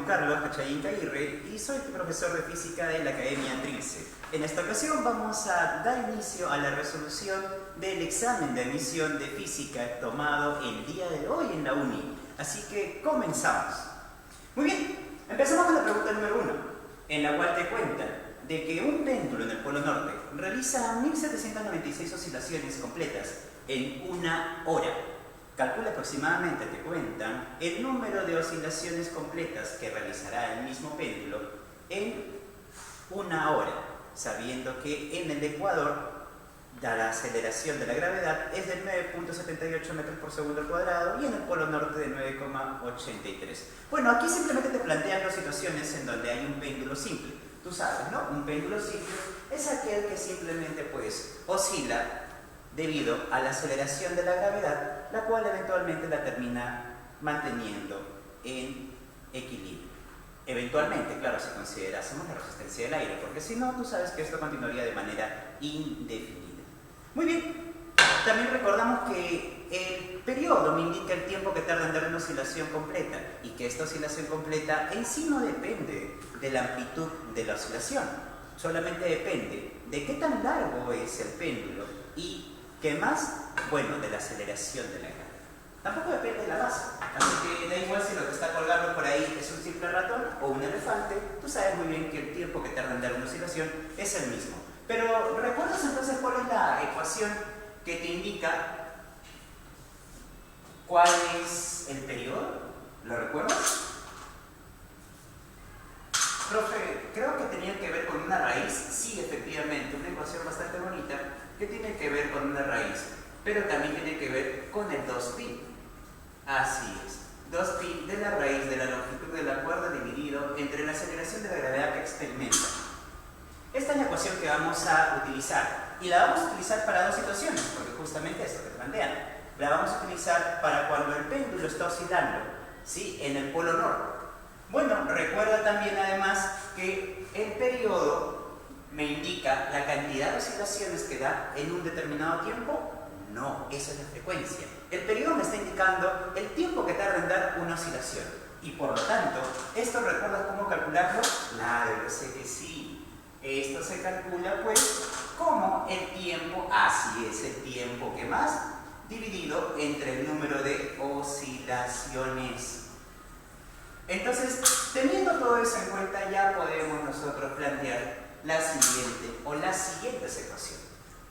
Carlos Cachayín Cairre y soy profesor de física de la Academia Trilce. En esta ocasión vamos a dar inicio a la resolución del examen de admisión de física tomado el día de hoy en la UNI. Así que comenzamos. Muy bien, empezamos con la pregunta número 1, en la cual te cuentan de que un péndulo en el Polo Norte realiza 1796 oscilaciones completas en una hora. Calcula aproximadamente, te cuentan, el número de oscilaciones completas que realizará el mismo péndulo en una hora, sabiendo que en el ecuador la aceleración de la gravedad es de 9.78 metros por segundo al cuadrado y en el Polo Norte de 9,83. Bueno, aquí simplemente te plantean dos situaciones en donde hay un péndulo simple. Tú sabes, ¿no? Un péndulo simple es aquel que simplemente pues oscila debido a la aceleración de la gravedad, la cual eventualmente la termina manteniendo en equilibrio. Eventualmente, claro, si considerásemos la resistencia del aire, porque si no, tú sabes que esto continuaría de manera indefinida. Muy bien, también recordamos que el periodo me indica el tiempo que tarda en dar una oscilación completa y que esta oscilación completa en sí no depende de la amplitud de la oscilación, solamente depende de qué tan largo es el péndulo y ¿qué más? Bueno, de la aceleración de la gravedad. Tampoco depende de la masa, así que da igual si lo que está colgando por ahí es un simple ratón o un elefante, tú sabes muy bien que el tiempo que tarda en dar una oscilación es el mismo. Pero ¿recuerdas entonces cuál es la ecuación que te indica cuál es el periodo? ¿Lo recuerdas? Profe, creo que tenía que ver con una raíz. Sí, efectivamente, una ecuación bastante bonita que tiene que ver con una raíz, pero también tiene que ver con el 2pi. Así es, 2pi de la raíz de la longitud de la cuerda dividido entre la aceleración de la gravedad que experimenta. Esta es la ecuación que vamos a utilizar y la vamos a utilizar para dos situaciones, porque justamente esto que te plantean. La vamos a utilizar para cuando el péndulo está oscilando, ¿sí?, en el Polo Norte. Bueno, recuerda también además que el periodo me indica la cantidad de oscilaciones que da en un determinado tiempo. No, esa es la frecuencia. El periodo me está indicando el tiempo que tarda en dar una oscilación. Y por lo tanto, ¿esto recuerdas cómo calcularlo? Claro, yo sé que sí. Esto se calcula pues como el tiempo, así es, el tiempo que más, dividido entre el número de oscilaciones. Entonces, teniendo todo eso en cuenta, ya podemos nosotros plantear la siguiente o las siguientes ecuaciones.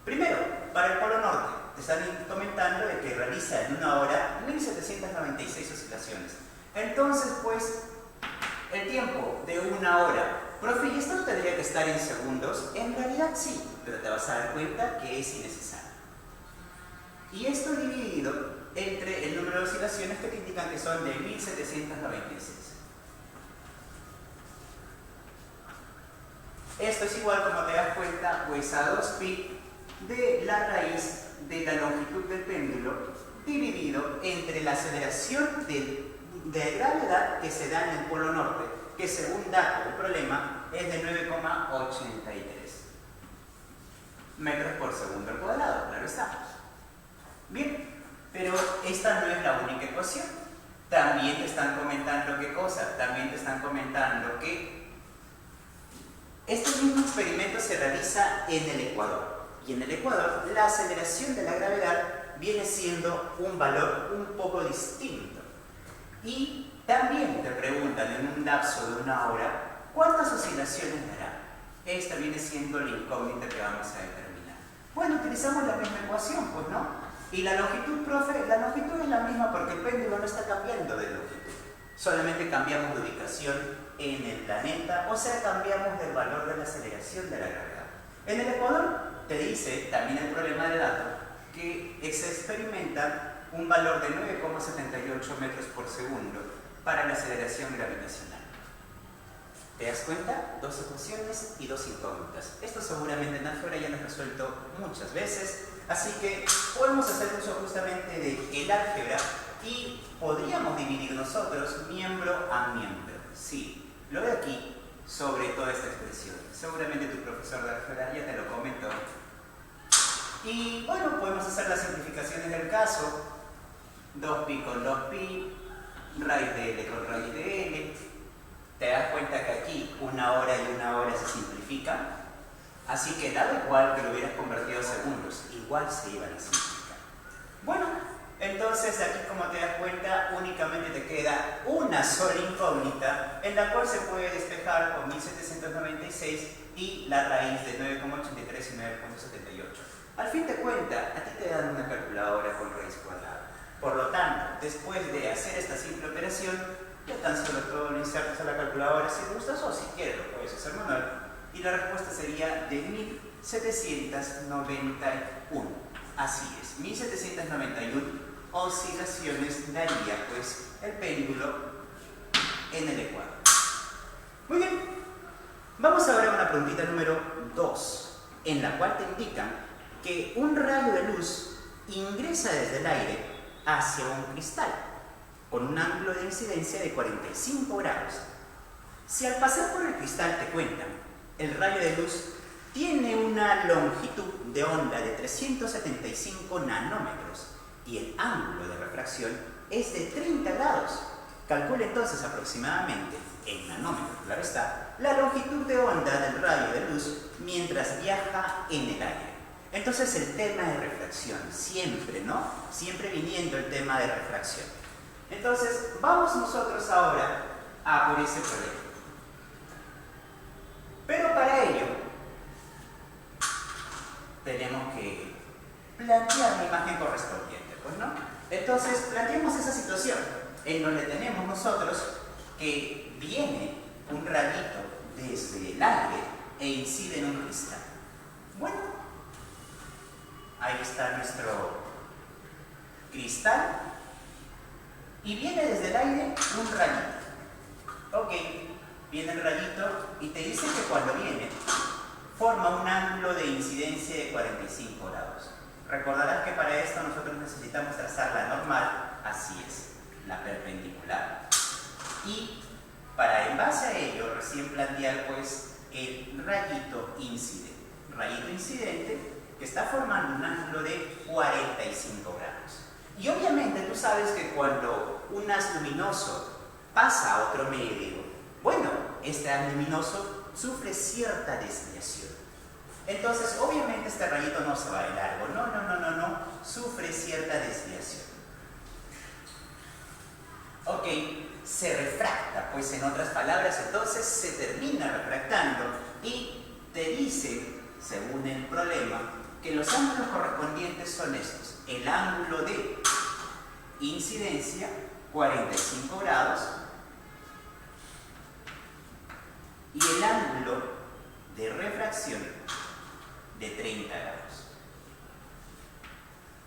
Primero, para el Polo Norte, te están comentando de que realiza en una hora 1796 oscilaciones. Entonces, pues, el tiempo de una hora. Profe, ¿y esto no tendría que estar en segundos? En realidad sí, pero te vas a dar cuenta que es innecesario. Y esto dividido entre el número de oscilaciones que te indican que son de 1796. Esto es igual, como te das cuenta, pues a 2pi de la raíz de la longitud del péndulo dividido entre la aceleración de gravedad que se da en el Polo Norte, que según dato del problema es de 9,83 metros por segundo al cuadrado, claro está. Bien, pero esta no es la única ecuación. También te están comentando ¿qué cosa? También te están comentando que este mismo experimento se realiza en el ecuador. Y en el ecuador la aceleración de la gravedad viene siendo un valor un poco distinto. Y también te preguntan en un lapso de una hora ¿cuántas oscilaciones dará? Esta viene siendo la incógnita que vamos a determinar. Bueno, utilizamos la misma ecuación, pues no. Y la longitud, profe, la longitud es la misma porque el péndulo no está cambiando de longitud. Solamente cambiamos de ubicación en el planeta, o sea, cambiamos del valor de la aceleración de la gravedad. En el ecuador te dice, también el problema de dato, que se experimenta un valor de 9,78 metros por segundo para la aceleración gravitacional. ¿Te das cuenta? Dos ecuaciones y dos incógnitas. Esto seguramente en álgebra ya lo has resuelto muchas veces, así que podemos hacer uso justamente del álgebra y podríamos dividir nosotros miembro a miembro. Sí, lo de aquí sobre toda esta expresión. Seguramente tu profesor de álgebra ya te lo comentó. Y bueno, podemos hacer las simplificaciones del caso. 2pi con 2pi, raíz de L con raíz de L, una hora y una hora se simplifican. Así que daba igual que lo hubieras convertido a segundos, igual se iban a simplificar. Bueno, entonces aquí, como te das cuenta, únicamente te queda una sola incógnita, en la cual se puede despejar con 1796 y la raíz de 9,83 y 9,78. Al fin de cuentas, a ti te dan una calculadora con raíz cuadrada. Por lo tanto, después de hacer esta simple operación, ya tan solo todo lo insertas a la calculadora si gustas, o si quieres lo puedes hacer manual. Y la respuesta sería de 1791. Así es, 1791 oscilaciones daría pues el péndulo en el ecuador. Muy bien, vamos ahora a una preguntita número 2, en la cual te indican que un rayo de luz ingresa desde el aire hacia un cristal con un ángulo de incidencia de 45 grados. Si al pasar por el cristal te cuentan, el rayo de luz tiene una longitud de onda de 375 nanómetros y el ángulo de refracción es de 30 grados. Calcula entonces aproximadamente, en nanómetros, claro está, la longitud de onda del rayo de luz mientras viaja en el aire. Entonces el tema de refracción, siempre, ¿no? Siempre viniendo el tema de refracción. Entonces, vamos nosotros ahora a por ese problema. Pero para ello, tenemos que plantear la imagen correspondiente, pues, ¿no? Entonces, planteemos esa situación en donde tenemos nosotros que viene un rayito desde el aire e incide en un cristal. Bueno, ahí está nuestro cristal y viene desde el aire un rayito. Ok, viene el rayito y te dice que cuando viene forma un ángulo de incidencia de 45 grados. Recordarás que para esto nosotros necesitamos trazar la normal, así es, la perpendicular. Y para en base a ello recién plantear pues el rayito incidente. Rayito incidente que está formando un ángulo de 45 grados. Y obviamente tú sabes que cuando un haz luminoso pasa a otro medio, bueno, este haz luminoso sufre cierta desviación. Entonces, obviamente este rayito no se va de largo, no, sufre cierta desviación. Ok, se refracta, pues en otras palabras, entonces se termina refractando y te dice, según el problema, que los ángulos correspondientes son estos. El ángulo de incidencia, 45 grados, y el ángulo de refracción de 30 grados.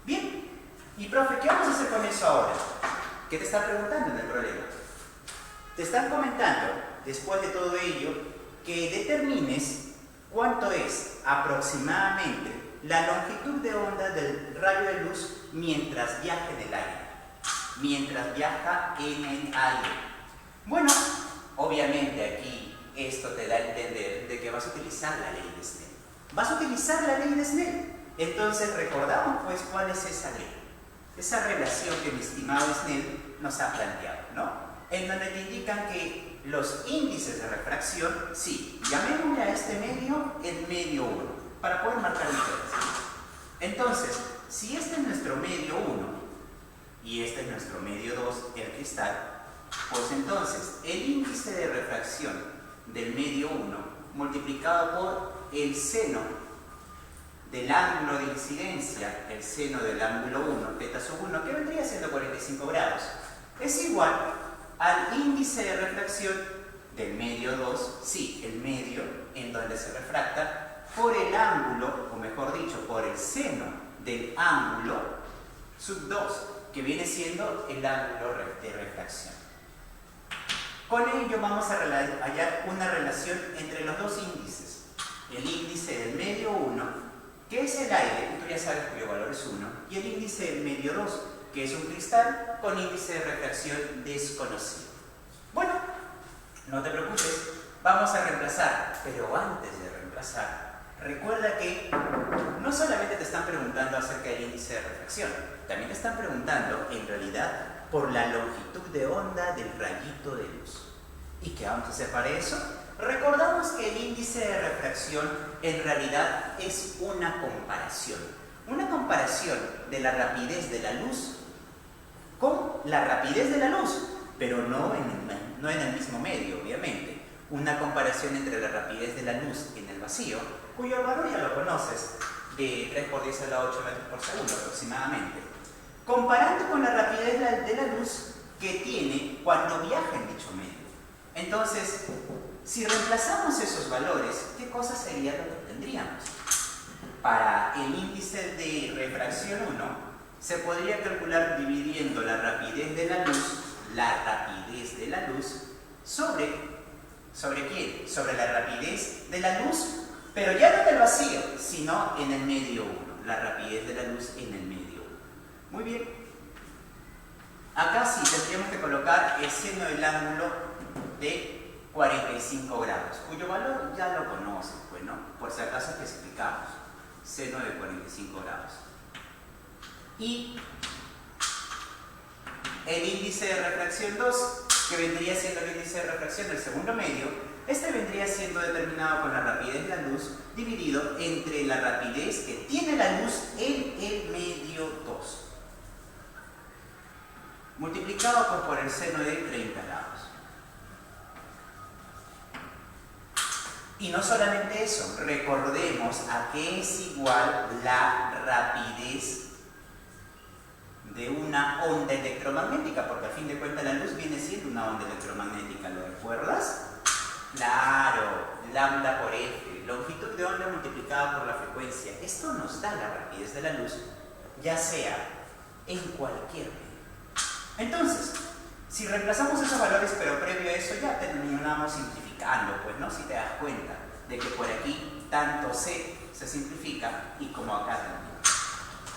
Bien, y profe, ¿qué vamos a hacer con eso ahora? ¿Qué te está preguntando en el problema? Te están comentando, después de todo ello, que determines cuánto es aproximadamente la longitud de onda del rayo de luz mientras viaja en el aire. Mientras viaja en el aire. Bueno, obviamente aquí esto te da a entender de que vas a utilizar la ley de Snell. Vas a utilizar la ley de Snell. Entonces recordamos pues cuál es esa ley. Esa relación que mi estimado Snell nos ha planteado, ¿no? En donde te indican que los índices de refracción, sí, llamémosle a este medio el medio 1, para poder marcar diferencia. Entonces, si este es nuestro medio 1 y este es nuestro medio 2, el cristal, pues entonces el índice de refracción del medio 1 multiplicado por el seno del ángulo de incidencia, el seno del ángulo 1, θ sub 1, que vendría siendo 45 grados, es igual al índice de refracción del medio 2, sí, el medio en donde se refracta, por el ángulo, o mejor dicho, por el seno del ángulo sub 2, que viene siendo el ángulo de refracción. Con ello vamos a hallar una relación entre los dos índices. El índice del medio 1, que es el aire, tú ya sabes cuyo valor es 1, y el índice del medio 2, que es un cristal con índice de refracción desconocido. Bueno, no te preocupes, vamos a reemplazar, pero antes de reemplazar, recuerda que no solamente te están preguntando acerca del índice de refracción, también te están preguntando, en realidad, por la longitud de onda del rayito de luz. ¿Y qué vamos a hacer para eso? Recordamos que el índice de refracción en realidad es una comparación. Una comparación de la rapidez de la luz con la rapidez de la luz, pero no en el mismo medio, obviamente. Una comparación entre la rapidez de la luz en el vacío, cuyo valor ya lo conoces, de 3 por 10 a la 8 metros por segundo aproximadamente, comparando con la rapidez de la luz que tiene cuando viaja en dicho medio. Entonces, si reemplazamos esos valores, ¿qué cosa sería lo que tendríamos? Para el índice de refracción 1, se podría calcular dividiendo la rapidez de la luz, ¿sobre qué? Sobre la rapidez de la luz, pero ya no en el vacío, sino en el medio 1, la rapidez de la luz en el medio 1. Muy bien. Acá sí tendríamos que colocar el seno del ángulo de 45 grados, cuyo valor ya lo conoces, pues, ¿no? Por si acaso especificamos, seno de 45 grados. Y el índice de refracción 2, que vendría siendo el índice de refracción del segundo medio, este vendría siendo determinado con la rapidez de la luz dividido entre la rapidez que tiene la luz en el medio 2, multiplicado pues por el seno de 30 grados. Y no solamente eso, recordemos a qué es igual la rapidez de una onda electromagnética, porque a fin de cuentas la luz viene siendo una onda electromagnética, ¿lo recuerdas? Claro, lambda por F, longitud de onda multiplicada por la frecuencia. Esto nos da la rapidez de la luz, ya sea en cualquier medio. Entonces, si reemplazamos esos valores, pero previo a eso ya terminamos simplificando, pues, ¿no? Si te das cuenta de que por aquí tanto C se simplifica y como acá también.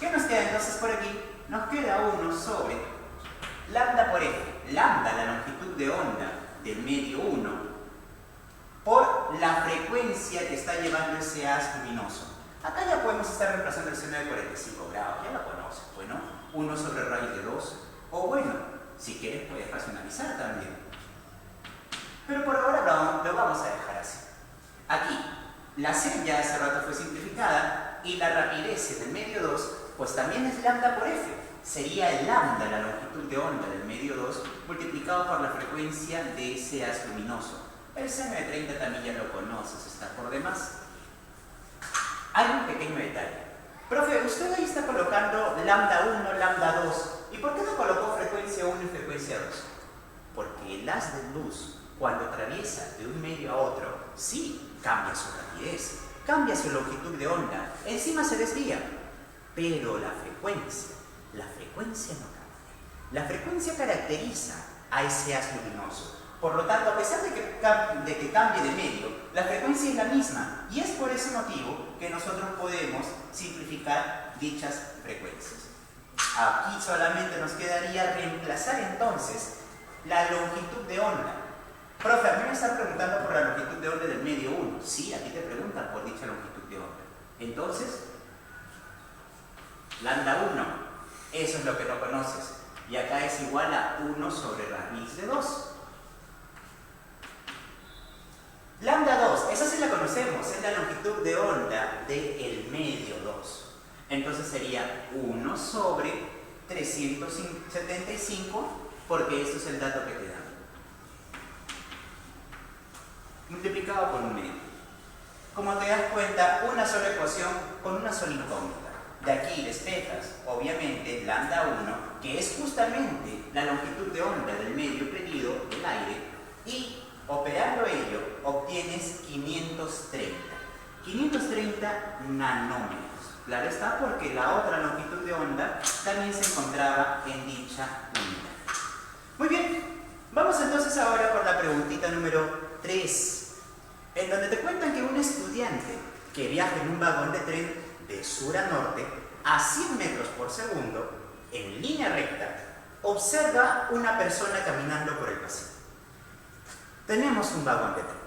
¿Qué nos queda entonces por aquí? Nos queda 1 sobre lambda por F, lambda, la longitud de onda del medio 1, por la frecuencia que está llevando ese haz luminoso. Acá ya podemos estar reemplazando el seno de 45 grados, ya lo conoces, bueno, 1 sobre raíz de 2, o bueno, si quieres puedes racionalizar también. Pero por ahora lo vamos a dejar así. Aquí, la C ya hace rato fue simplificada y la rapidez en el medio 2, pues también es lambda por F. Sería el lambda, la longitud de onda del medio 2, multiplicado por la frecuencia de ese haz luminoso. El seno de 30 también ya lo conoces, está por demás. Hay un pequeño detalle. Profe, usted ahí está colocando lambda 1, lambda 2. ¿Y por qué no colocó frecuencia 1 y frecuencia 2? Porque el haz de luz, cuando atraviesa de un medio a otro, sí cambia su rapidez, cambia su longitud de onda, encima se desvía. Pero la frecuencia no cambia. La frecuencia caracteriza a ese haz luminoso. Por lo tanto, a pesar de que cambie de medio, la frecuencia es la misma. Y es por ese motivo que nosotros podemos simplificar dichas frecuencias. Aquí solamente nos quedaría reemplazar entonces la longitud de onda. Profe, a mí me están preguntando por la longitud de onda del medio 1. Sí, aquí te preguntan por dicha longitud de onda. Entonces, lambda 1, eso es lo que no conoces. Y acá es igual a 1 sobre raíz de 2. Lambda 2, esa sí la conocemos, es la longitud de onda del medio 2. Entonces sería 1 sobre 375, porque esto es el dato que te dan. Multiplicado por un medio. Como te das cuenta, una sola ecuación con una sola incógnita. De aquí despejas, obviamente, lambda 1, que es justamente la longitud de onda del medio pedido del aire, y operando ello, obtienes 530 nanómetros. Claro está, porque la otra longitud de onda también se encontraba en dicha unidad. Muy bien, vamos entonces ahora por la preguntita número 3, en donde te cuentan que un estudiante que viaja en un vagón de tren de sur a norte a 100 metros por segundo, en línea recta, observa una persona caminando por el pasillo. Tenemos un vagón de tren.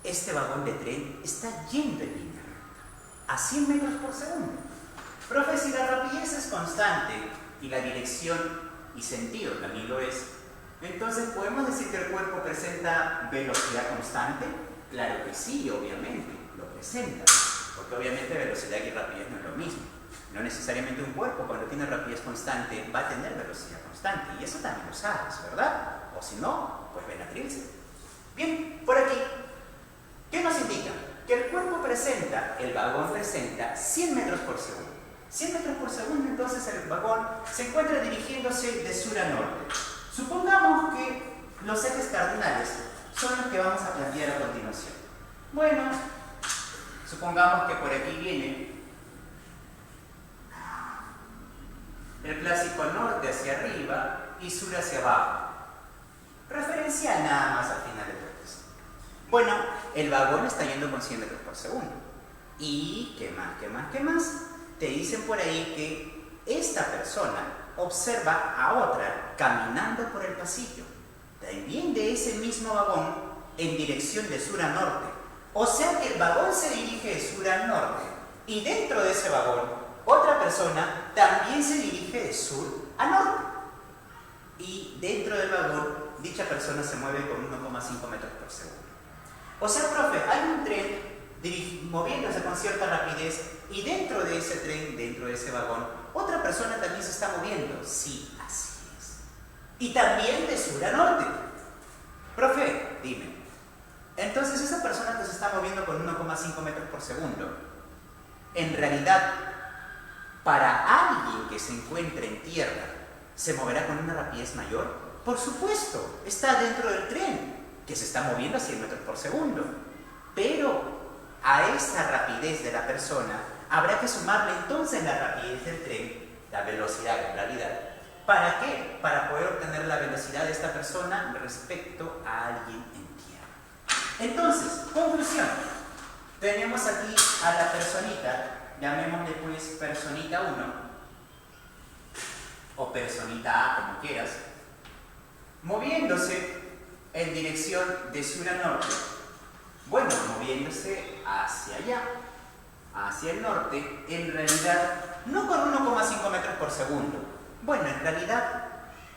Este vagón de tren está yendo en línea recta, a 100 metros por segundo. Profe, si la rapidez es constante y la dirección y sentido también lo es, Entonces, ¿podemos decir que el cuerpo presenta velocidad constante? Claro que sí, obviamente, lo presenta. Porque obviamente velocidad y rapidez no es lo mismo. No necesariamente un cuerpo cuando tiene rapidez constante va a tener velocidad constante. Y eso también lo sabes, ¿verdad? O si no, pues ven a Trilce. Bien, por aquí, ¿qué nos indica? Que el cuerpo presenta, el vagón presenta 100 metros por segundo. 100 metros por segundo, entonces el vagón se encuentra dirigiéndose de sur a norte. Supongamos que los ejes cardinales son los que vamos a plantear a continuación. Bueno, supongamos que por aquí viene el clásico norte hacia arriba y sur hacia abajo. Referencial nada más al final de todo esto. Bueno, el vagón está yendo con 100 metros por segundo. Y, ¿qué más? Te dicen por ahí que esta persona observa a otra caminando por el pasillo, también de ese mismo vagón, en dirección de sur a norte. O sea que el vagón se dirige de sur a norte y dentro de ese vagón, otra persona también se dirige de sur a norte. Y dentro del vagón, dicha persona se mueve con 1,5 metros por segundo. O sea, profe, hay un tren moviéndose con cierta rapidez y dentro de ese tren, dentro de ese vagón, otra persona también se está moviendo. Sí, así es. Y también de sur a norte. Profe, dime, entonces esa persona que se está moviendo con 1,5 metros por segundo, en realidad, para alguien que se encuentre en tierra, ¿se moverá con una rapidez mayor? Por supuesto, está dentro del tren, que se está moviendo a 100 metros por segundo. Pero a esa rapidez de la persona habrá que sumarle entonces la rapidez del tren, la velocidad en realidad. ¿Para qué? Para poder obtener la velocidad de esta persona respecto a alguien en tierra. Entonces, conclusión. Tenemos aquí a la personita, llamémosle pues personita 1 o personita A, como quieras, moviéndose en dirección de sur a norte. Bueno, moviéndose hacia allá, hacia el norte, en realidad no con 1,5 metros por segundo. Bueno, en realidad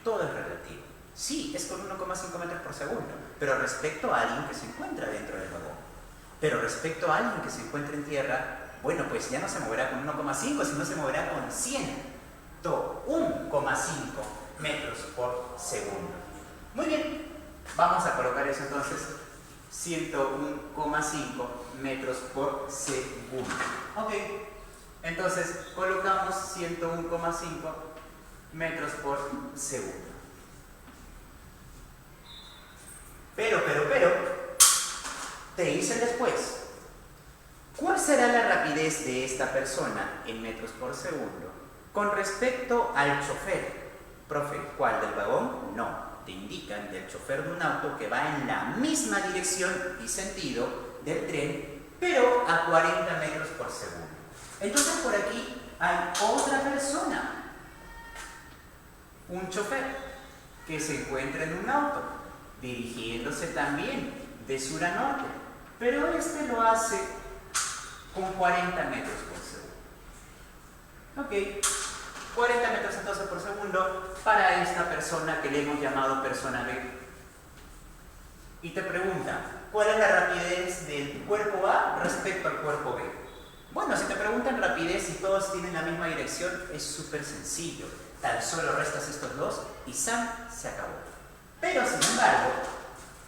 todo es relativo. Sí, es con 1,5 metros por segundo, pero respecto a alguien que se encuentra dentro del vagón. Pero respecto a alguien que se encuentra en tierra, bueno, pues ya no se moverá con 1,5, sino se moverá con 101,5 metros por segundo. Muy bien, vamos a colocar eso entonces, 101,5 metros por segundo. Ok, entonces colocamos 101,5 metros por segundo. Pero, te dicen después, ¿cuál será la rapidez de esta persona en metros por segundo con respecto al chofer? Profe, ¿cuál del vagón? No. Te indican del chofer de un auto que va en la misma dirección y sentido del tren, pero a 40 metros por segundo. Entonces por aquí hay otra persona, un chofer, que se encuentra en un auto, dirigiéndose también de sur a norte, pero este lo hace con 40 metros por segundo. Ok. 40 metros entonces por segundo para esta persona que le hemos llamado persona B. Y te pregunta, ¿cuál es la rapidez del cuerpo A respecto al cuerpo B? Bueno, si te preguntan rapidez y todos tienen la misma dirección, es súper sencillo. Tan solo restas estos dos y ¡san! Se acabó. Pero sin embargo,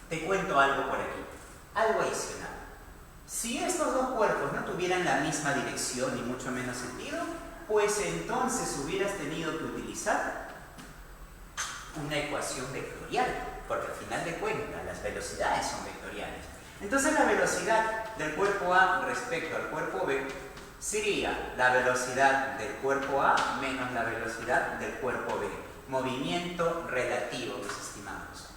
te cuento algo por aquí, algo adicional. Si estos dos cuerpos no tuvieran la misma dirección ni mucho menos sentido, pues entonces hubieras tenido que utilizar una ecuación vectorial, porque al final de cuentas las velocidades son vectoriales. Entonces la velocidad del cuerpo A respecto al cuerpo B sería la velocidad del cuerpo A menos la velocidad del cuerpo B. Movimiento relativo, mis estimados.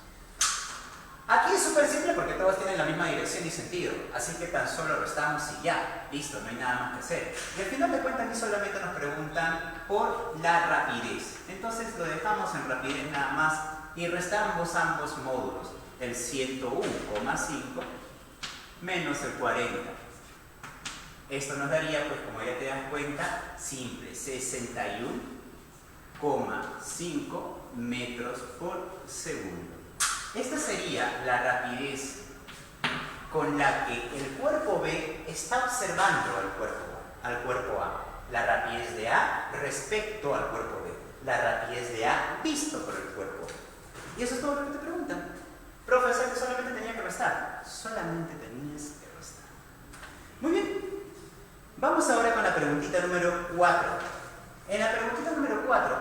Aquí es súper simple porque todos tienen la misma dirección y sentido, así que tan solo restamos y ya, listo, no hay nada más que hacer. Y al final de cuentas aquí solamente nos preguntan por la rapidez. Entonces lo dejamos en rapidez nada más y restamos ambos módulos, el 101,5 menos el 40. Esto nos daría, pues como ya te das cuenta, simple, 61,5 metros por segundo. Esta sería la rapidez con la que el cuerpo B está observando al cuerpo A. La rapidez de A respecto al cuerpo B. La rapidez de A visto por el cuerpo B. Y eso es todo lo que te preguntan. Profesor, que solamente tenía que restar. Solamente tenías que restar. Muy bien. Vamos ahora con la preguntita número 4. En la preguntita número 4,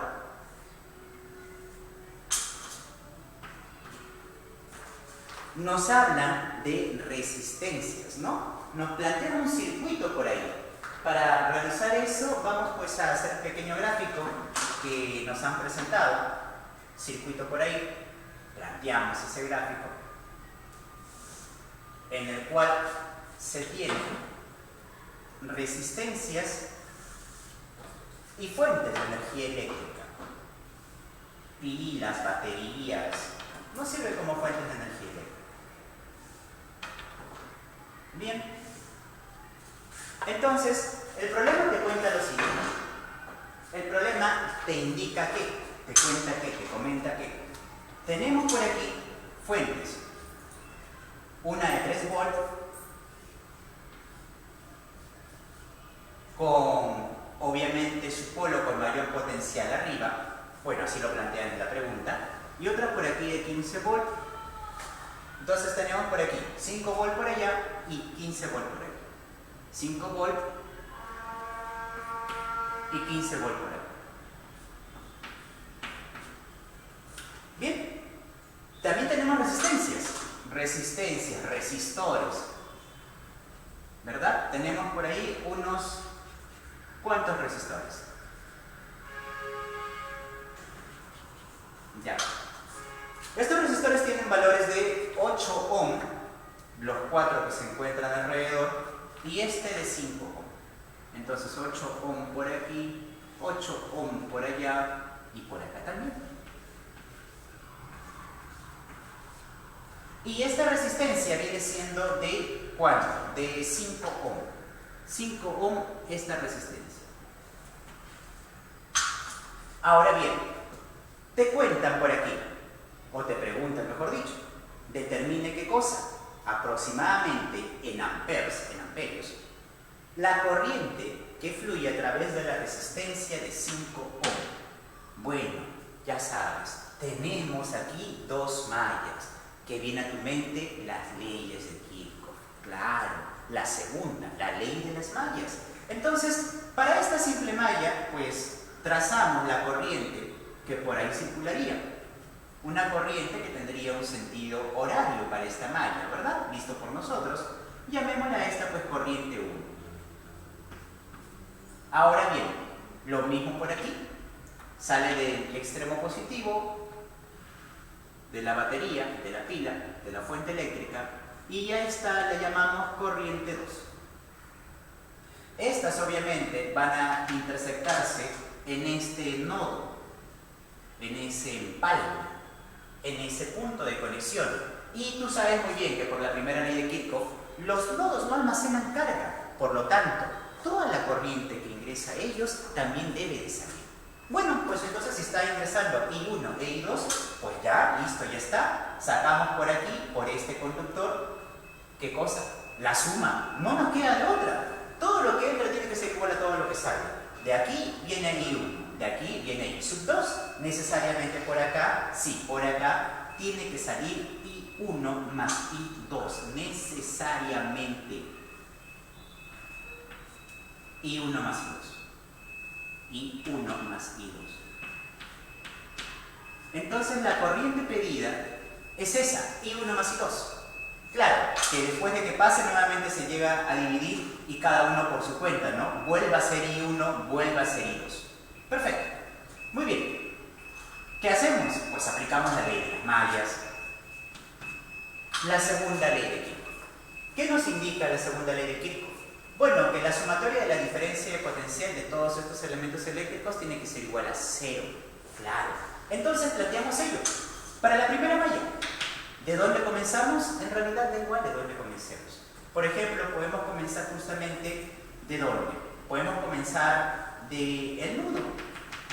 nos hablan de resistencias, ¿no? Nos plantean un circuito por ahí. Para realizar eso, vamos pues a hacer un pequeño gráfico que nos han presentado. Circuito por ahí. Planteamos ese gráfico en el cual se tienen resistencias y fuentes de energía eléctrica. Pilas, baterías, no sirve como fuentes de energía eléctrica. Bien. Entonces, el problema te cuenta lo siguiente. El problema te indica que, te cuenta que, te comenta que tenemos por aquí fuentes. Una de 3 volts con, obviamente, su polo con mayor potencial arriba. Bueno, así lo plantean en la pregunta. Y otra por aquí de 15 volts. Entonces tenemos por aquí 5 volts por allá y 15 volts por allá. 5 volts y 15 volts por allá. Bien. También tenemos resistencias, resistores, ¿verdad? Tenemos por ahí unos ¿cuántos resistores? Ya. Estos resistores tienen valores de 8 ohm, los 4 que se encuentran alrededor, y este de 5 ohm. Entonces 8 ohm por aquí, 8 ohm por allá y por acá también. Y esta resistencia viene siendo de ¿cuánto? De 5 ohm. 5 ohm esta resistencia. Ahora bien, te cuentan por aquí, o te preguntan, mejor dicho, determine qué cosa, aproximadamente en amperios, la corriente que fluye a través de la resistencia de 5 ohm. Bueno, ya sabes, tenemos aquí dos mallas. Que viene a tu mente las leyes de Kirchhoff. Claro, la segunda, la ley de las mallas. Entonces, para esta simple malla, pues trazamos la corriente que por ahí circularía. Una corriente que tendría un sentido horario para esta malla, ¿verdad? Visto por nosotros. Llamémosla a esta pues corriente 1. Ahora bien, lo mismo por aquí. Sale del extremo positivo de la batería, de la pila, de la fuente eléctrica, y ya esta la llamamos corriente 2. Estas obviamente van a intersectarse en este nodo, en ese empalme, en ese punto de conexión. Y tú sabes muy bien que por la primera ley de Kirchhoff, los nodos no almacenan carga, por lo tanto, toda la corriente que ingresa a ellos también debe de salir. Bueno, pues entonces si está ingresando I1 e I2, pues ya, listo, ya está. Sacamos por aquí, por este conductor, ¿qué cosa? La suma. No nos queda de otra. Todo lo que entra tiene que ser igual a todo lo que sale. De aquí viene I1, de aquí viene I2. Necesariamente por acá, sí, por acá tiene que salir I1 más I2. Necesariamente. I1 más I2. I1 más I2. Entonces la corriente pedida es esa, I1 más I2. Claro, que después de que pase nuevamente se llega a dividir y cada uno por su cuenta, ¿no? Vuelva a ser I1, vuelva a ser I2. Perfecto. Muy bien. ¿Qué hacemos? Pues aplicamos la ley de las mallas. La segunda ley de Kirchhoff. ¿Qué nos indica la segunda ley de Kirchhoff? Bueno, que la sumatoria de la diferencia de potencial de todos estos elementos eléctricos tiene que ser igual a 0. Claro. Entonces planteamos ello. Para la primera malla, ¿de dónde comenzamos? En realidad da igual de dónde comencemos. Por ejemplo, podemos comenzar justamente ¿de dónde? Podemos comenzar del nudo,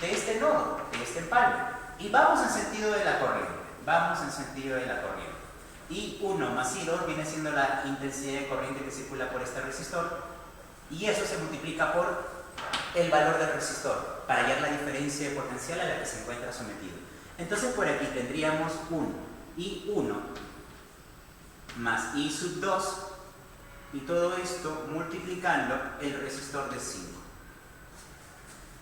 de este nodo, de este empalme. Y vamos en sentido de la corriente. Vamos en sentido de la corriente. I1 más I2 viene siendo la intensidad de corriente que circula por este resistor. Y eso se multiplica por el valor del resistor para hallar la diferencia de potencial a la que se encuentra sometido. Entonces por aquí tendríamos un I1 más I2 y todo esto multiplicando el resistor de 5.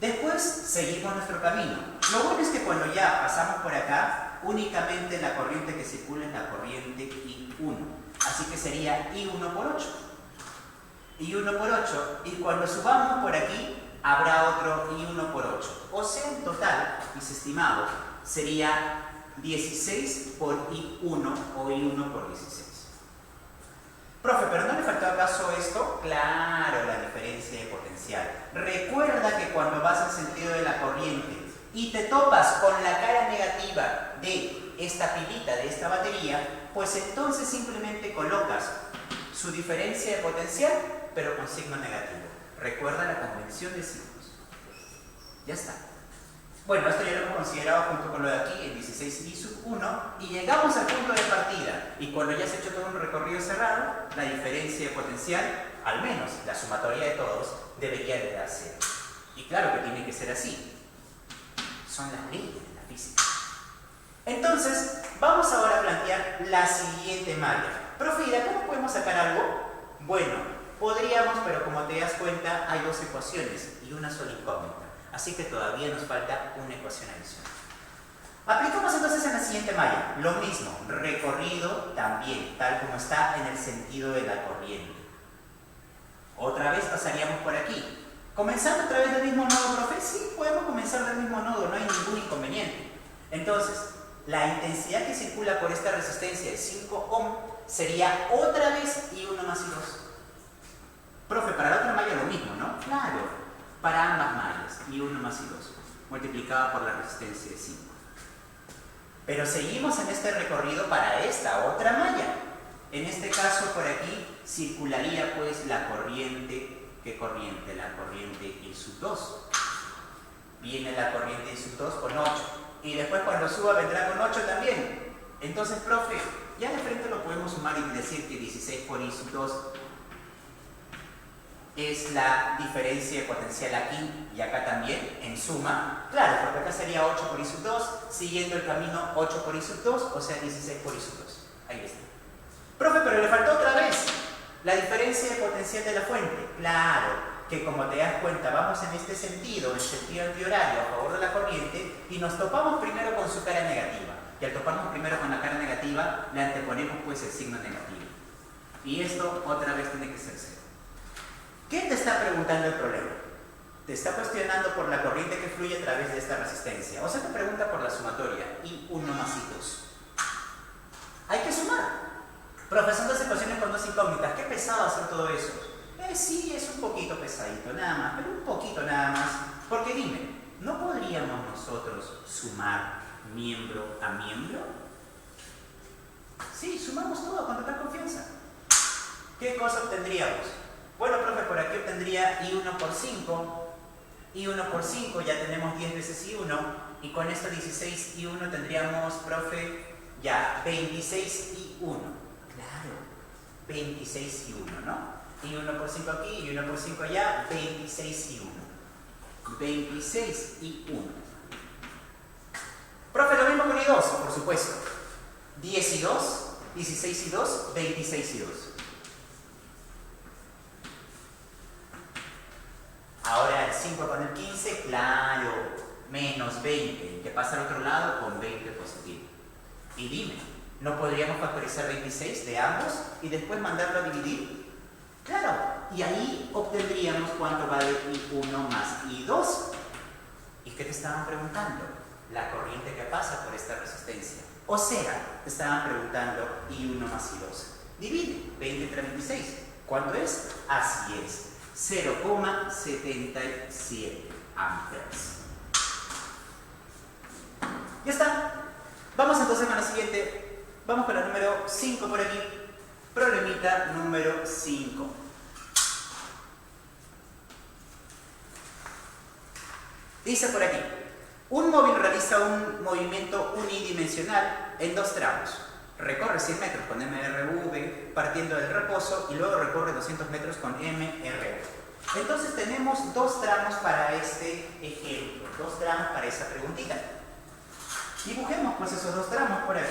Después seguimos nuestro camino. Lo bueno es que cuando ya pasamos por acá, únicamente la corriente que circula es la corriente I1. Así que sería I1 por 8. I1 por 8. Y cuando subamos por aquí, habrá otro I1 por 8. O sea, en total, mis estimados, sería 16 por I1 o I1 por 16. Profe, ¿pero no le faltó acaso esto? Claro, la diferencia de potencial. Recuerda que cuando vas en sentido de la corriente y te topas con la cara negativa de esta pilita, de esta batería, pues entonces simplemente colocas su diferencia de potencial, pero con signo negativo. Recuerda la convención de signos. Ya está. Bueno, esto ya lo hemos considerado junto con lo de aquí, el 16I1, y llegamos al punto de partida. Y cuando ya se ha hecho todo un recorrido cerrado, la diferencia de potencial, al menos la sumatoria de todos, debería de dar 0. Y claro que tiene que ser así. Son las leyes de la física. Entonces, vamos ahora a plantear la siguiente malla. Profe, ¿y de acá no podemos sacar algo? Bueno, podríamos, pero como te das cuenta, hay dos ecuaciones y una sola incógnita. Así que todavía nos falta una ecuación adicional. Aplicamos entonces en la siguiente malla. Lo mismo, recorrido también, tal como está en el sentido de la corriente. Otra vez pasaríamos por aquí. ¿Comenzando otra vez del mismo nodo, profe? Sí, podemos comenzar del mismo nodo, no hay ningún inconveniente. Entonces, la intensidad que circula por esta resistencia de 5 ohm sería otra vez I1 más I2. Profe, para la otra malla lo mismo, ¿no? Claro. Para ambas mallas, I1 más I2, multiplicada por la resistencia de 5. Pero seguimos en este recorrido para esta otra malla. En este caso, por aquí, circularía pues la corriente. ¿Qué corriente? La corriente I2. Viene la corriente I2 con 8. Y después cuando suba vendrá con 8 también. Entonces, profe, ya de frente lo podemos sumar y decir que 16 por I2 es la diferencia de potencial aquí y acá también, en suma. Claro, porque acá sería 8 por I2, siguiendo el camino 8 por I2, o sea 16 por I2. Ahí está. Profe, pero le faltó otra vez la diferencia de potencial de la fuente. Claro, que como te das cuenta, vamos en este sentido, en sentido antihorario, a favor de la corriente, y nos topamos primero con su cara negativa. Y al toparnos primero con la cara negativa, le anteponemos pues el signo negativo. Y esto otra vez tiene que ser 0. ¿Qué te está preguntando el problema? Te está cuestionando por la corriente que fluye a través de esta resistencia. O sea, te pregunta por la sumatoria, I1 más I2. Hay que sumar. Profesor, dos ecuaciones con dos incógnitas. Qué pesado hacer todo eso. Sí, es un poquito pesadito, nada más, pero un poquito nada más. Porque dime, ¿no podríamos nosotros sumar miembro a miembro? Sí, sumamos todo con total confianza. ¿Qué cosa obtendríamos? Bueno, profe, por aquí obtendría I1 por 5. I1 por 5, ya tenemos 10 veces I1. Y con esto 16 I1 tendríamos, profe, ya 26 I1. Claro, 26 I1, ¿no? I1 por 5 aquí, y 1 por 5 allá, 26 I1. 26 I1. Profe, lo mismo con I2, por supuesto. 10 I2, 16 I2, 26 I2. Ahora el 5 con el 15, claro, menos 20, que pasa al otro lado con 20 positivo. Y dime, ¿no podríamos factorizar 26 de ambos y después mandarlo a dividir? Claro, y ahí obtendríamos cuánto vale I1 más I2. ¿Y qué te estaban preguntando? La corriente que pasa por esta resistencia. O sea, te estaban preguntando I1 más I2. Divide 20 entre 26. ¿Cuánto es? Así es. 0,77 amperes. Ya está. Vamos entonces con la siguiente. Vamos con la número 5 por aquí. Problemita número 5. Dice por aquí. Un móvil realiza un movimiento unidimensional en dos tramos. Recorre 100 metros con MRV partiendo del reposo y luego recorre 200 metros con MRV. Entonces tenemos dos tramos para este ejemplo, dos tramos para esa preguntita. Dibujemos pues esos dos tramos por aquí.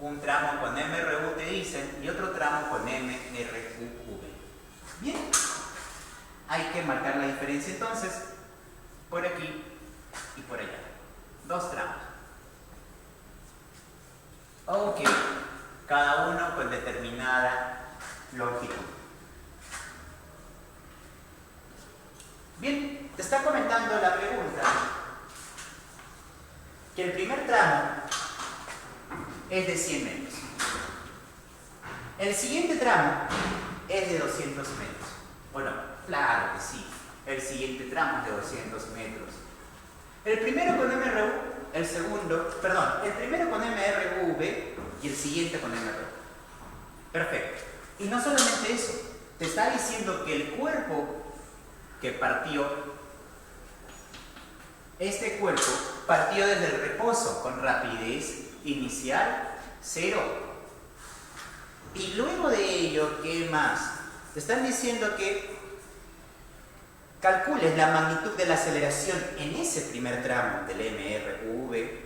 Un tramo con MRV te dicen y otro tramo con MRV. Bien, hay que marcar la diferencia entonces por aquí y por allá. Dos tramos. Ok, cada uno con determinada longitud. Bien, te está comentando la pregunta que el primer tramo es de 100 metros. El siguiente tramo es de 200 metros. ¿O no? Claro que sí. El siguiente tramo es de 200 metros. El primero con MRV, el primero con MRV y el siguiente con MRV. Perfecto. Y no solamente eso, te está diciendo que el cuerpo que partió, este cuerpo partió desde el reposo con rapidez inicial 0. Y luego de ello, ¿qué más? Te están diciendo que calcules la magnitud de la aceleración en ese primer tramo del MRV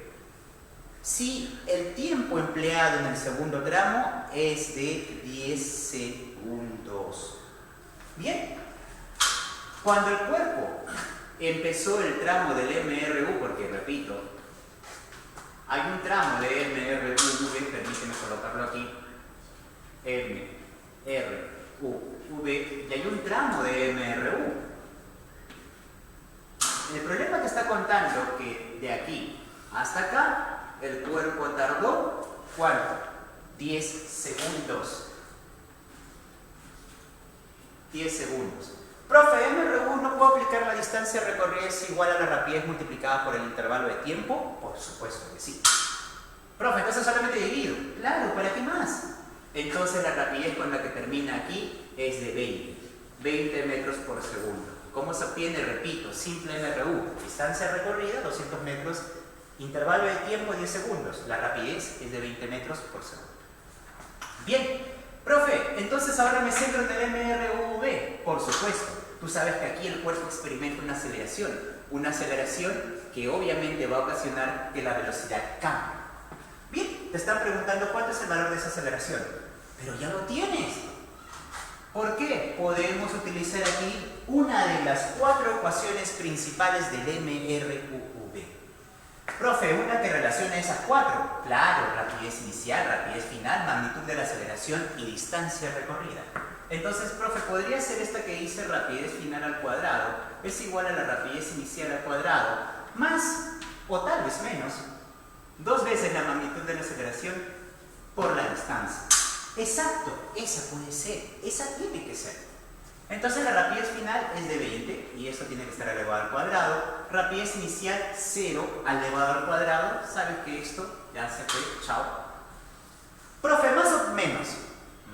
si el tiempo empleado en el segundo tramo es de 10 segundos. Bien, cuando el cuerpo empezó el tramo del MRV, porque repito, hay un tramo de MRV, permíteme colocarlo aquí, MRV, y hay un tramo de MRV. El problema que está contando que de aquí hasta acá el cuerpo tardó, ¿cuánto? 10 segundos. 10 segundos. Profe, MRV no puedo aplicar la distancia recorrida es igual a la rapidez multiplicada por el intervalo de tiempo. Por supuesto que sí. Profe, entonces solamente divido. Claro, ¿para qué más? Entonces la rapidez con la que termina aquí es de 20 metros por segundo. ¿Cómo se obtiene? Repito, simple MRV. Distancia recorrida, 200 metros. Intervalo de tiempo, 10 segundos. La rapidez es de 20 metros por segundo. Bien. Profe, entonces ahora me centro en el MRV. Por supuesto. Tú sabes que aquí el cuerpo experimenta una aceleración que obviamente va a ocasionar que la velocidad cambie. Bien, te están preguntando cuánto es el valor de esa aceleración. Pero ya lo tienes. ¿Por qué? Podemos utilizar aquí una de las 4 ecuaciones principales del MRV. Profe, una que relaciona esas 4. Claro, rapidez inicial, rapidez final, magnitud de la aceleración y distancia recorrida. Entonces, profe, ¿podría ser esta que dice rapidez final al cuadrado es igual a la rapidez inicial al cuadrado más, o tal vez menos, 2 veces la magnitud de la aceleración por la distancia? Exacto, esa puede ser, esa tiene que ser. Entonces la rapidez final es de 20 y eso tiene que estar elevado al cuadrado. Rapidez inicial 0 elevado al cuadrado. ¿Sabes que esto ya se fue? Chao. Profe, ¿más o menos?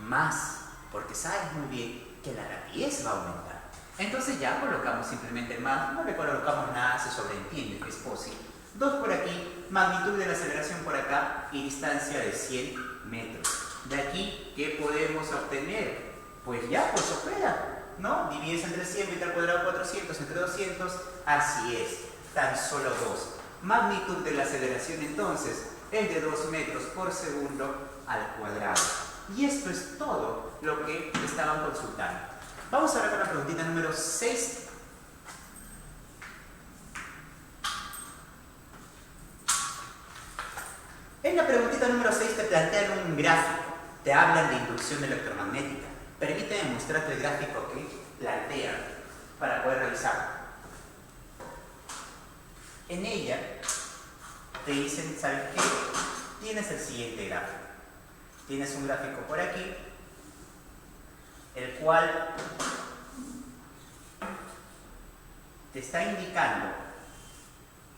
Más, porque sabes muy bien que la rapidez va a aumentar. Entonces ya colocamos simplemente más, no le colocamos nada, se sobreentiende que es posible. 2 por aquí, magnitud de la aceleración por acá y distancia de 100 metros. De aquí, ¿qué podemos obtener? Pues ya, pues opera, ¿no? Divides entre 100, 20 al cuadrado 400, entre 200, así es, tan solo 2. Magnitud de la aceleración entonces es de 2 metros por segundo al cuadrado. Y esto es todo lo que estaban consultando. Vamos ahora con la preguntita número 6. En la preguntita número 6 te plantean un gráfico, te hablan de inducción electromagnética. Permíteme mostrarte el gráfico que plantean para poder revisarlo. En ella te dicen, ¿sabes qué? Tienes el siguiente gráfico. Tienes un gráfico por aquí, el cual te está indicando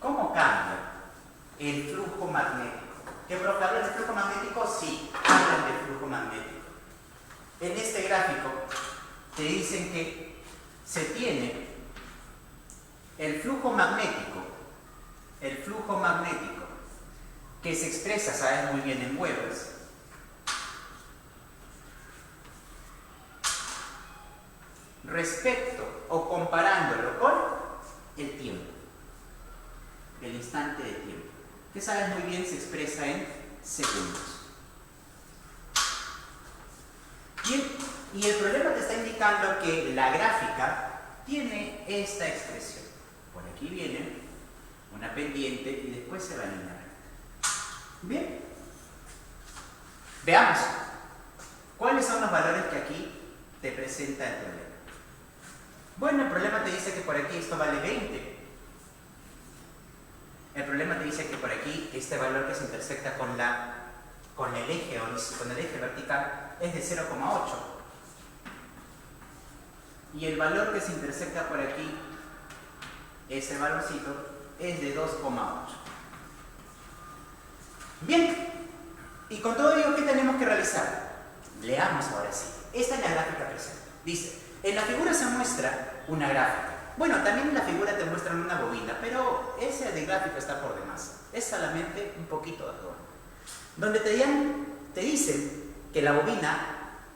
cómo cambia el flujo magnético. ¿Qué profe habla del flujo magnético? Sí, hablan del flujo magnético. En este gráfico te dicen que se tiene el flujo magnético, que se expresa, sabes muy bien, en vuelos, respecto o comparándolo con el tiempo, el instante de tiempo, que sabes muy bien se expresa en segundos. Bien, y el problema te está indicando que la gráfica tiene esta expresión. Por aquí viene una pendiente y después se va a alinear. Bien, veamos cuáles son los valores que aquí te presenta el problema. Bueno, el problema te dice que por aquí esto vale 20. El problema te dice que por aquí este valor que se intersecta con el eje vertical es de 0,8. Y el valor que se intersecta por aquí, ese valorcito, es de 2,8. Bien, y con todo ello, ¿qué tenemos que realizar? Leamos ahora sí. Esta es la gráfica presente. Dice, en la figura se muestra una gráfica. Bueno, también en la figura te muestran una bobina, pero ese de gráfica está por demás. Es solamente un poquito de adorno. Donde te dicen que la bobina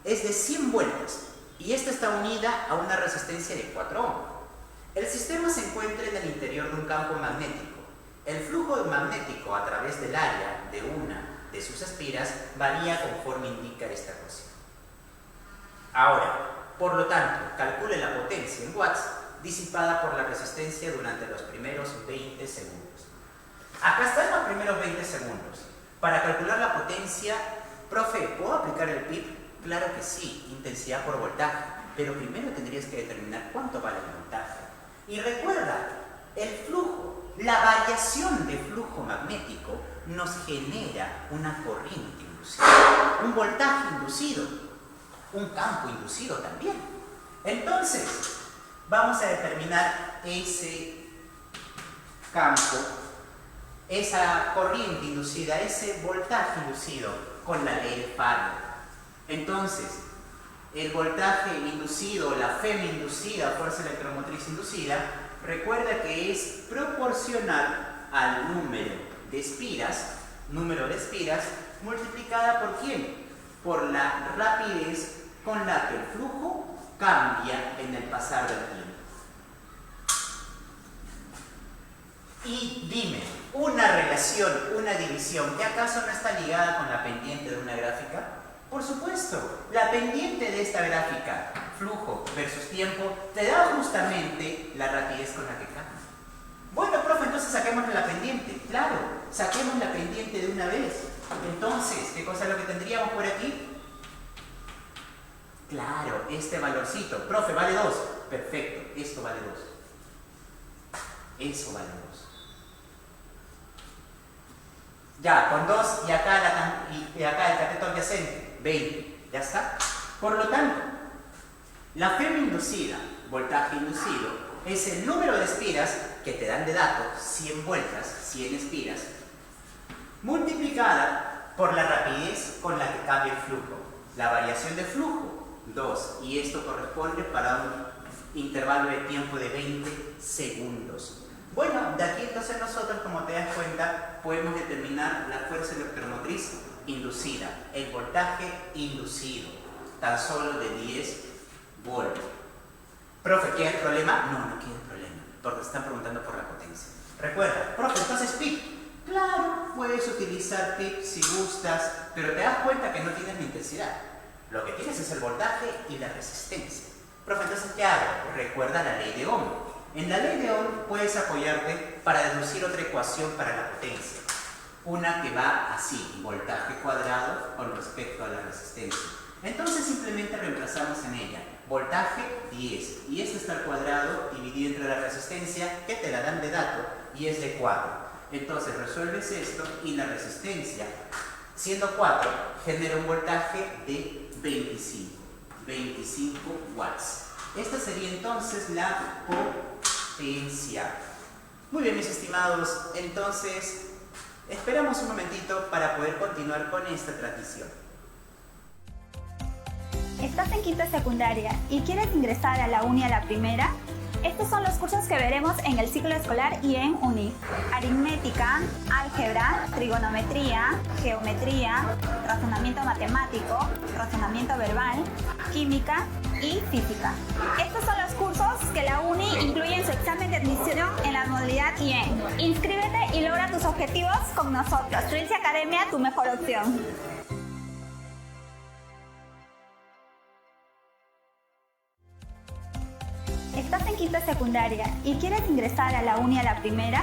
es de 100 vueltas y esta está unida a una resistencia de 4 ohms. El sistema se encuentra en el interior de un campo magnético. El flujo magnético a través del área de una de sus espiras varía conforme indica esta ecuación. Ahora, por lo tanto, calcule la potencia en watts disipada por la resistencia durante los primeros 20 segundos. Acá están los primeros 20 segundos. Para calcular la potencia, profe, ¿puedo aplicar el PIB? Claro que sí, intensidad por voltaje, pero primero tendrías que determinar cuánto vale el voltaje. Y recuerda, el flujo, la variación de flujo magnético nos genera una corriente inducida, un voltaje inducido, un campo inducido también. Entonces, vamos a determinar ese campo, esa corriente inducida, ese voltaje inducido con la ley de Faraday. Entonces, el voltaje inducido, la FEM inducida, fuerza electromotriz inducida, recuerda que es proporcional al número de espiras multiplicada por ¿quién? Por la rapidez con la que el flujo cambia en el pasar del tiempo. Y dime, una relación, una división, ¿qué acaso no está ligada con la pendiente de una gráfica? Por supuesto, la pendiente de esta gráfica, flujo versus tiempo, te da justamente la rapidez con la que cambia. Bueno, profe, entonces saquemos la pendiente. Claro, saquemos la pendiente de una vez. Entonces, ¿qué cosa es lo que tendríamos por aquí? Claro, este valorcito. Profe, vale 2. Perfecto, esto vale 2. Eso vale 2. Ya, con 2 y acá el cateto adyacente, 20. ¿Ya está? Por lo tanto, la FEM inducida, voltaje inducido, es el número de espiras que te dan de dato 100 vueltas, 100 espiras, multiplicada por la rapidez con la que cambia el flujo. La variación de flujo, 2, y esto corresponde para un intervalo de tiempo de 20 segundos. Bueno, de aquí entonces nosotros, como te das cuenta, podemos determinar la fuerza electromotriz inducida, el voltaje inducido, tan solo de 10 volts. Profe, ¿qué es el problema? No, no quiere el problema, porque te están preguntando por la potencia. Recuerda, profe, entonces PIB. Claro, puedes utilizar PIB si gustas, pero te das cuenta que no tienes la intensidad. Lo que tienes es el voltaje y la resistencia. Profe, entonces, ¿qué hago? Recuerda la ley de Ohm. En la ley de Ohm puedes apoyarte para deducir otra ecuación para la potencia. Una que va así, voltaje cuadrado con respecto a la resistencia. Entonces simplemente reemplazamos en ella. Voltaje 10. Y esto está al cuadrado dividido entre la resistencia, que te la dan de dato, y es de 4. Entonces resuelves esto y la resistencia, siendo 4, genera un voltaje de 25 watts. Esta sería entonces la potencia. Muy bien, mis estimados, entonces esperamos un momentito para poder continuar con esta transmisión. ¿Estás en quinta secundaria y quieres ingresar a la uni a la primera? Estos son los cursos que veremos en el ciclo escolar y en UNI. Aritmética, álgebra, trigonometría, geometría, razonamiento matemático, razonamiento verbal, química y física. Estos son los cursos que la UNI incluye en su examen de admisión en la modalidad IEN. Inscríbete y logra tus objetivos con nosotros. Trilce Academia, tu mejor opción. ¿Estás en quinta secundaria y quieres ingresar a la UNI a la primera?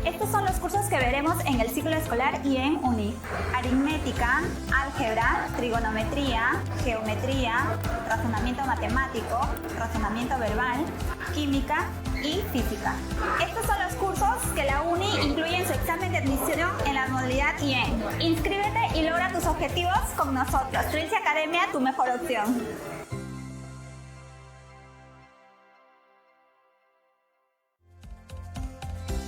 Estos son los cursos que veremos en el ciclo escolar y en UNI. Aritmética, álgebra, trigonometría, geometría, razonamiento matemático, razonamiento verbal, química y física. Estos son los cursos que la UNI incluye en su examen de admisión en la modalidad IEN. Inscríbete y logra tus objetivos con nosotros. Trilce Academia, tu mejor opción.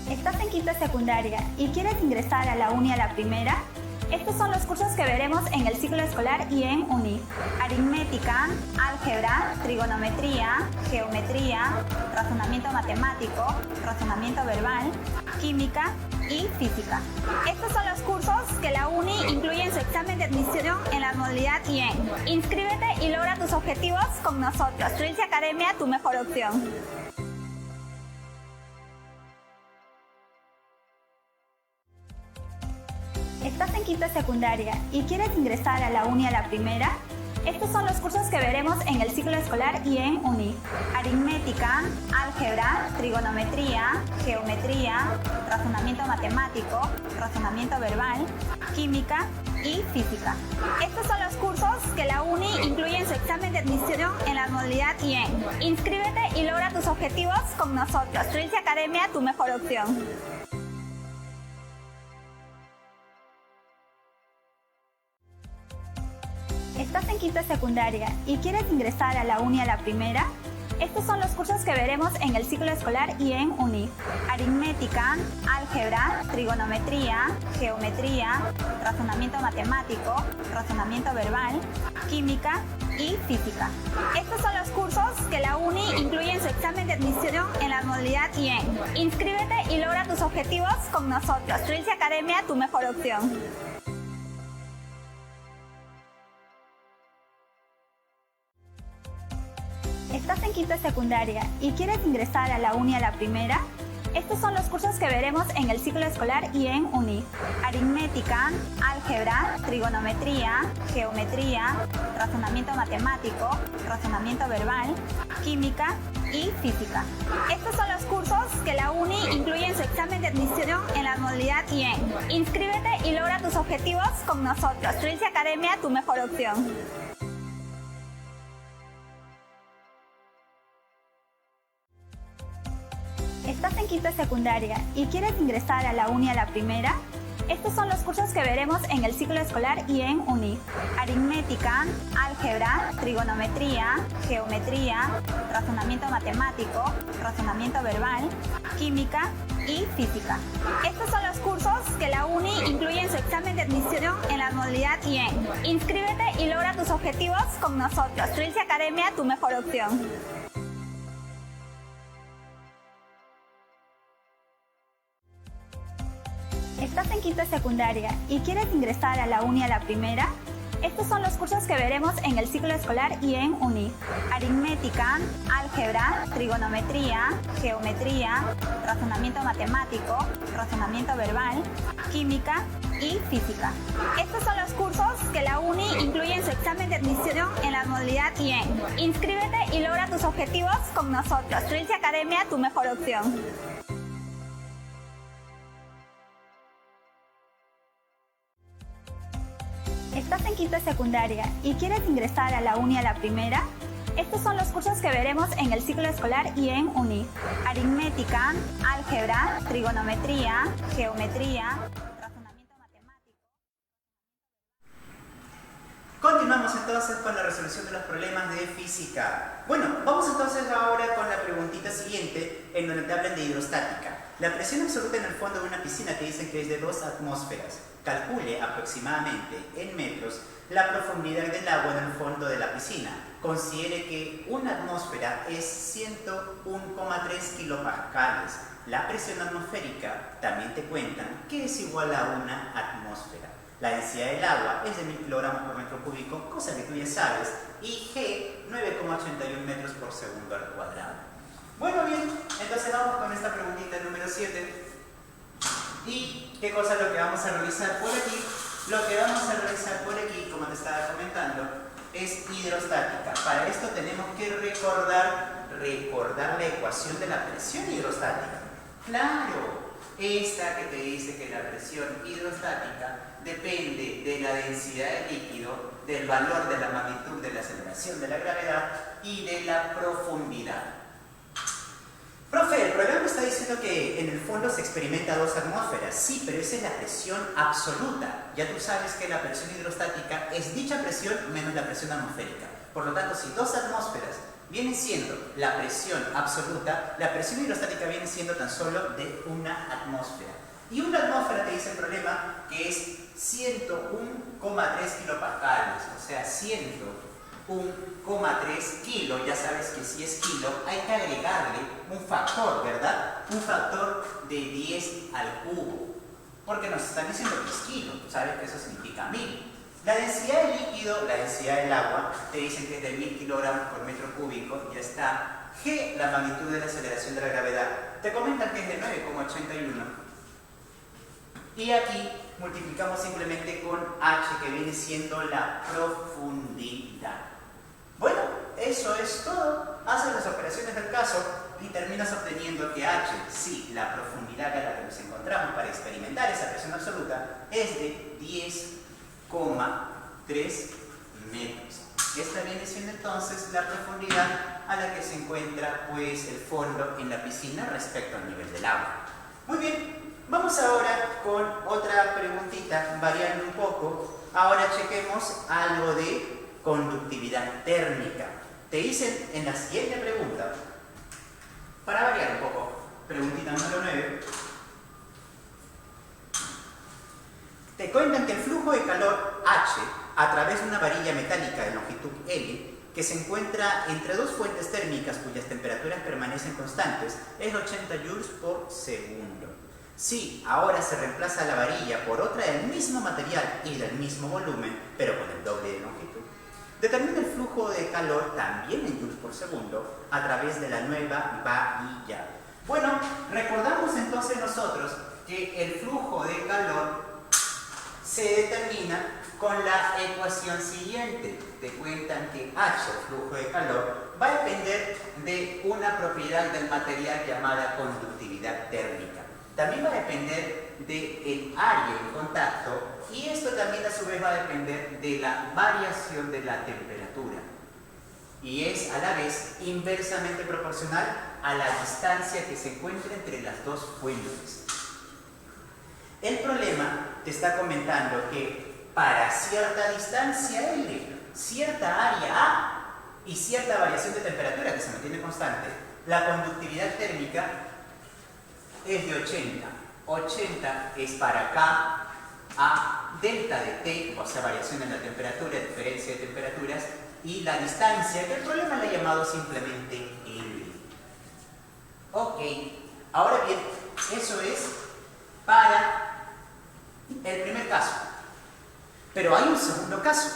¿Estás en quinta secundaria y quieres ingresar a la UNI a la primera? Estos son los cursos que veremos en el ciclo escolar y en UNI. Aritmética, álgebra, trigonometría, geometría, razonamiento matemático, razonamiento verbal, química y física. Estos son los cursos que la UNI incluye en su examen de admisión en la modalidad IEN. Inscríbete y logra tus objetivos con nosotros. Trilce Academia, tu mejor opción. ¿Estás en quinta secundaria y quieres ingresar a la UNI a la primera? Estos son los cursos que veremos en el ciclo escolar y en UNI. Aritmética, álgebra, trigonometría, geometría, razonamiento matemático, razonamiento verbal, química y física. Estos son los cursos que la UNI incluye en su examen de admisión en la modalidad IEN. Inscríbete y logra tus objetivos con nosotros. Trilce Academia, tu mejor opción. ¿Estás en quinta secundaria y quieres ingresar a la UNI a la primera? Estos son los cursos que veremos en el ciclo escolar y en UNI. Aritmética, álgebra, trigonometría, geometría, razonamiento matemático, razonamiento verbal, química y física. Estos son los cursos que la UNI incluye en su examen de admisión en la modalidad IEN. Inscríbete y logra tus objetivos con nosotros. Trilce Academia, tu mejor opción. ¿Estás en quinta secundaria y quieres ingresar a la UNI a la primera? Estos son los cursos que veremos en el ciclo escolar y en UNI. Aritmética, álgebra, trigonometría, geometría, razonamiento matemático, razonamiento verbal, química y física. Estos son los cursos que la UNI incluye en su examen de admisión en la modalidad IEN. Inscríbete y logra tus objetivos con nosotros. Trilce Academia, tu mejor opción. ¿Estás en quinta secundaria y quieres ingresar a la UNI a la primera? Estos son los cursos que veremos en el ciclo escolar y en UNI. Aritmética, álgebra, trigonometría, geometría, razonamiento matemático, razonamiento verbal, química y física. Estos son los cursos que la UNI incluye en su examen de admisión en la modalidad IEN. Inscríbete y logra tus objetivos con nosotros. Trilce Academia, tu mejor opción. ¿Estás en quinta secundaria y quieres ingresar a la UNI a la primera? Estos son los cursos que veremos en el ciclo escolar y en UNI. Aritmética, álgebra, trigonometría, geometría, razonamiento matemático, razonamiento verbal, química y física. Estos son los cursos que la UNI incluye en su examen de admisión en la modalidad IEN. Inscríbete y logra tus objetivos con nosotros. Trilce Academia, tu mejor opción. ¿Estás en quinta secundaria y quieres ingresar a la UNI a la primera? Estos son los cursos que veremos en el ciclo escolar y en UNI. Aritmética, álgebra, trigonometría, geometría, razonamiento matemático. Continuamos Continuamos entonces con la resolución de los problemas de física. Bueno, vamos entonces ahora con la preguntita siguiente, en donde te hablan de hidrostática. La presión absoluta en el fondo de una piscina te dicen que es de 2 atmósferas. Calcule aproximadamente en metros la profundidad del agua en el fondo de la piscina. Considere que una atmósfera es 101,3 kilopascales. La presión atmosférica también te cuentan que es igual a una atmósfera. La densidad del agua es de 1000 kilogramos por metro cúbico, cosa que tú ya sabes, y G 9,81 metros por segundo al cuadrado. Bueno, bien, entonces vamos con esta preguntita número 7. ¿Y qué cosa es lo que vamos a realizar por aquí? Lo que vamos a realizar por aquí, como te estaba comentando, es hidrostática. Para esto tenemos que recordar la ecuación de la presión hidrostática. Claro, esta que te dice que la presión hidrostática depende de la densidad del líquido, del valor de la magnitud de la aceleración de la gravedad y de la profundidad. Profe, el problema está diciendo que en el fondo se experimenta 2 atmósferas. Sí, pero esa es la presión absoluta. Ya tú sabes que la presión hidrostática es dicha presión menos la presión atmosférica. Por lo tanto, si 2 atmósferas vienen siendo la presión absoluta, la presión hidrostática viene siendo tan solo de una atmósfera. Y una atmósfera te dice el problema que es 101,3 kilopascales, o sea, 101,3 kilos. Ya sabes que si es kilo hay que agregarle un factor, ¿verdad? Un factor de 10 al cubo, porque nos están diciendo que es kilo. Tú sabes que eso significa 1000. La densidad del líquido, la densidad del agua, te dicen que es de 1000 kilogramos por metro cúbico. Ya está. G, la magnitud de la aceleración de la gravedad, te comentan que es de 9,81. Y aquí multiplicamos simplemente con H, que viene siendo la profundidad. Bueno, eso es todo. Haces las operaciones del caso y terminas obteniendo que H, sí, la profundidad a la que nos encontramos para experimentar esa presión absoluta, es de 10,3 metros. Esta viene siendo entonces la profundidad a la que se encuentra pues el fondo en la piscina respecto al nivel del agua. Muy bien. Vamos ahora con otra preguntita, variando un poco. Ahora chequemos algo de conductividad térmica. Te dicen en la siguiente pregunta, para variar un poco, preguntita número 9, te cuentan que el flujo de calor H a través de una varilla metálica de longitud L que se encuentra entre 2 fuentes térmicas cuyas temperaturas permanecen constantes es 80 joules por segundo. Si ahora se reemplaza la varilla por otra del mismo material y del mismo volumen, pero con el doble de longitud, determina el flujo de calor también en joules por segundo a través de la nueva varilla. Bueno, recordamos entonces nosotros que el flujo de calor se determina con la ecuación siguiente. Te cuentan que H, el flujo de calor, va a depender de una propiedad del material llamada conductividad térmica. También va a depender del área en contacto y esto también a su vez va a depender de la variación de la temperatura. Y es a la vez inversamente proporcional a la distancia que se encuentra entre las dos fuentes. El problema te está comentando que para cierta distancia L, cierta área A y cierta variación de temperatura que se mantiene constante, la conductividad térmica es de 80. 80 es para K, A, delta de T, o sea, variación en la temperatura, diferencia de temperaturas, y la distancia, que el problema le ha llamado simplemente L. Ok, ahora bien, eso es para el primer caso. Pero hay un segundo caso,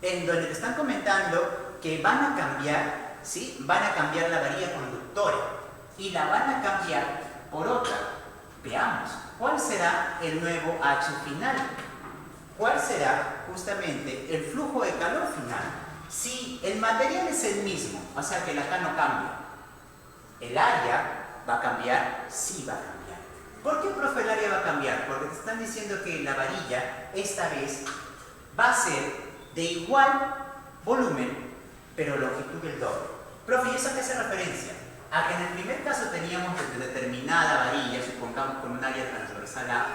en donde te están comentando que van a cambiar, ¿sí? Van a cambiar la varilla conductora y la van a cambiar por otra. Veamos, ¿cuál será el nuevo H final? ¿Cuál será justamente el flujo de calor final? Si el material es el mismo, o sea que el K no cambia, ¿el área va a cambiar? Sí va a cambiar. ¿Por qué, profe, el área va a cambiar? Porque te están diciendo que la varilla esta vez va a ser de igual volumen, pero longitud el doble. Profe, ¿y eso a qué hace referencia? A que en el primer caso teníamos determinada varilla, supongamos con un área transversal A,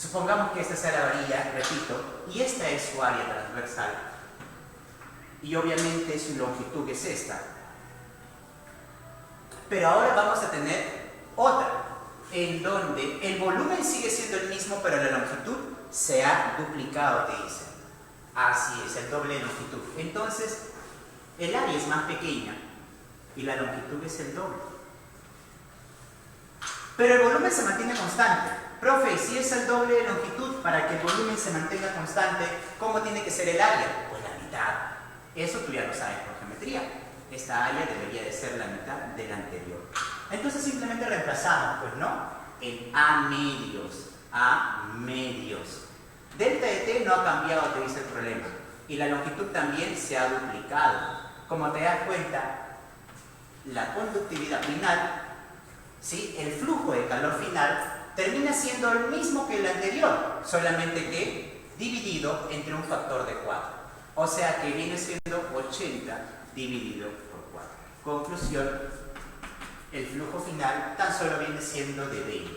Supongamos que esta sea la varilla, repito, y esta es su área transversal. Y obviamente su longitud es esta. Pero ahora vamos a tener otra, en donde el volumen sigue siendo el mismo, pero la longitud se ha duplicado, te dicen. Así es, el doble de longitud. Entonces, el área es más pequeña y la longitud es el doble. Pero el volumen se mantiene constante. Profe, si es el doble de longitud, para que el volumen se mantenga constante, ¿cómo tiene que ser el área? Pues la mitad. Eso tú ya lo sabes por geometría. Esta área debería de ser la mitad de la anterior. Entonces simplemente reemplazamos, pues no, en A medios. A medios. Delta de t no ha cambiado, te dice el problema. Y la longitud también se ha duplicado. Como te das cuenta, la conductividad final, ¿sí? El flujo de calor final, termina siendo el mismo que el anterior, solamente que dividido entre un factor de 4. O sea que viene siendo 80 dividido por 4. Conclusión, el flujo final tan solo viene siendo de 20.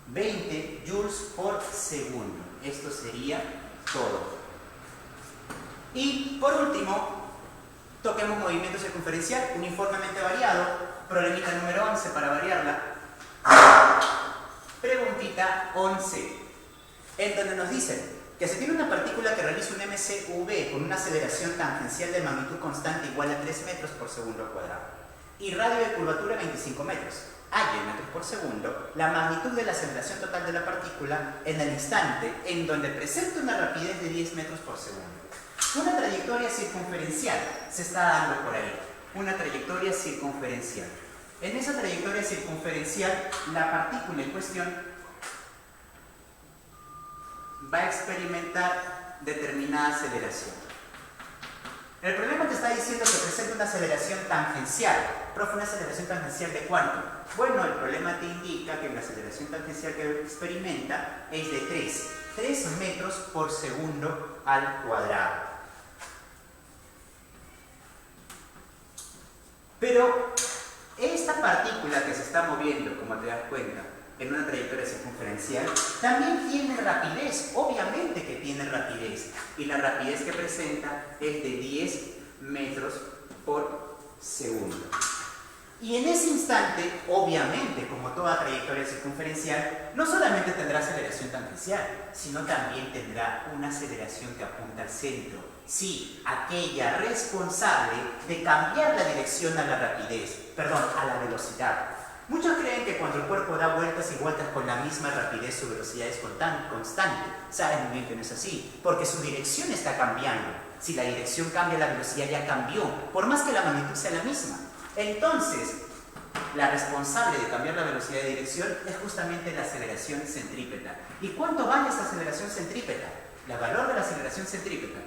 20 joules por segundo. Esto sería todo. Y por último, toquemos movimiento circunferencial uniformemente variado. Problemita número 11 para variarla. Preguntita 11, en donde nos dicen que se tiene una partícula que realiza un mcv con una aceleración tangencial de magnitud constante igual a 3 metros por segundo al cuadrado y radio de curvatura 25 metros, H en metros por segundo, la magnitud de la aceleración total de la partícula en el instante en donde presenta una rapidez de 10 metros por segundo. Una trayectoria circunferencial se está dando por ahí, una trayectoria circunferencial. En esa trayectoria circunferencial, la partícula en cuestión va a experimentar determinada aceleración. El problema te está diciendo que presenta una aceleración tangencial. Profe, ¿una aceleración tangencial de cuánto? Bueno, el problema te indica que la aceleración tangencial que experimenta es de 3 metros por segundo al cuadrado. Pero esta partícula que se está moviendo, como te das cuenta, en una trayectoria circunferencial, también tiene rapidez, obviamente que tiene rapidez, y la rapidez que presenta es de 10 metros por segundo. Y en ese instante, obviamente, como toda trayectoria circunferencial, no solamente tendrá aceleración tangencial, sino también tendrá una aceleración que apunta al centro. Sí, aquella responsable de cambiar la dirección a la rapidez, perdón, a la velocidad. Muchos creen que cuando el cuerpo da vueltas y vueltas con la misma rapidez, su velocidad es constante. Saben muy bien que no es así, porque su dirección está cambiando. Si la dirección cambia, la velocidad ya cambió, por más que la magnitud sea la misma. Entonces, la responsable de cambiar la velocidad de dirección es justamente la aceleración centrípeta. ¿Y cuánto vale esta aceleración centrípeta? El valor de la aceleración centrípeta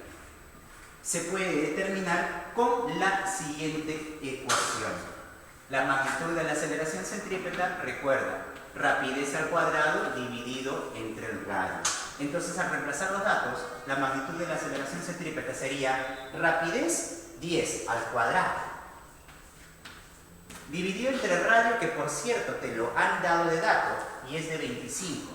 se puede determinar con la siguiente ecuación. La magnitud de la aceleración centrípeta, recuerda, rapidez al cuadrado dividido entre el radio. Entonces, al reemplazar los datos, la magnitud de la aceleración centrípeta sería rapidez 10 al cuadrado dividido entre el radio, que por cierto te lo han dado de dato y es de 25.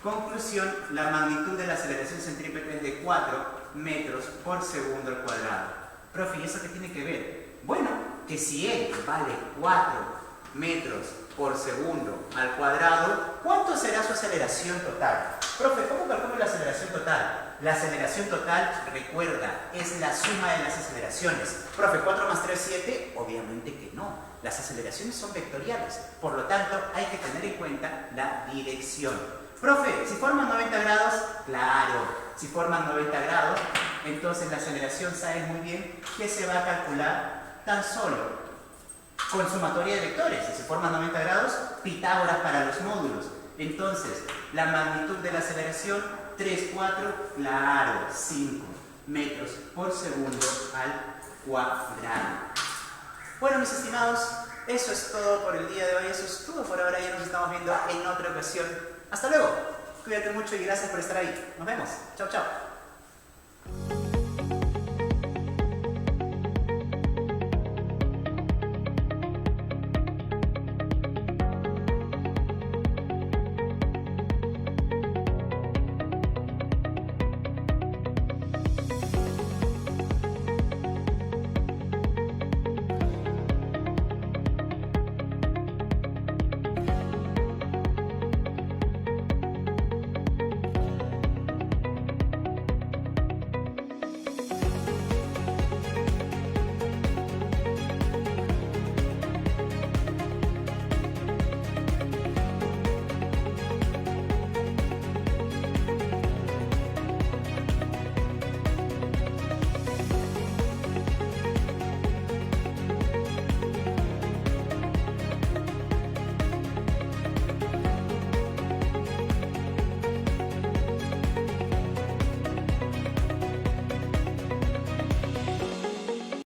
Conclusión, la magnitud de la aceleración centrípeta es de 4 metros por segundo al cuadrado. Profe, ¿y eso qué tiene que ver? Bueno, que si él vale 4 metros por segundo al cuadrado, ¿cuánto será su aceleración total? Profe, ¿cómo calculo la aceleración total? La aceleración total, recuerda, es la suma de las aceleraciones. Profe, 4 más 3, 7, obviamente que no. Las aceleraciones son vectoriales, por lo tanto hay que tener en cuenta la dirección. Profe, si forman 90 grados, claro, si forman 90 grados, entonces la aceleración sabes muy bien que se va a calcular tan solo con sumatoria de vectores. Si se forman 90 grados, Pitágoras para los módulos. Entonces, la magnitud de la aceleración, 3, 4, claro, 5 metros por segundo al cuadrado. Bueno, mis estimados, eso es todo por el día de hoy, eso es todo por ahora, ya nos estamos viendo en otra ocasión. Hasta luego, cuídate mucho y gracias por estar ahí. Nos vemos, chao, chao.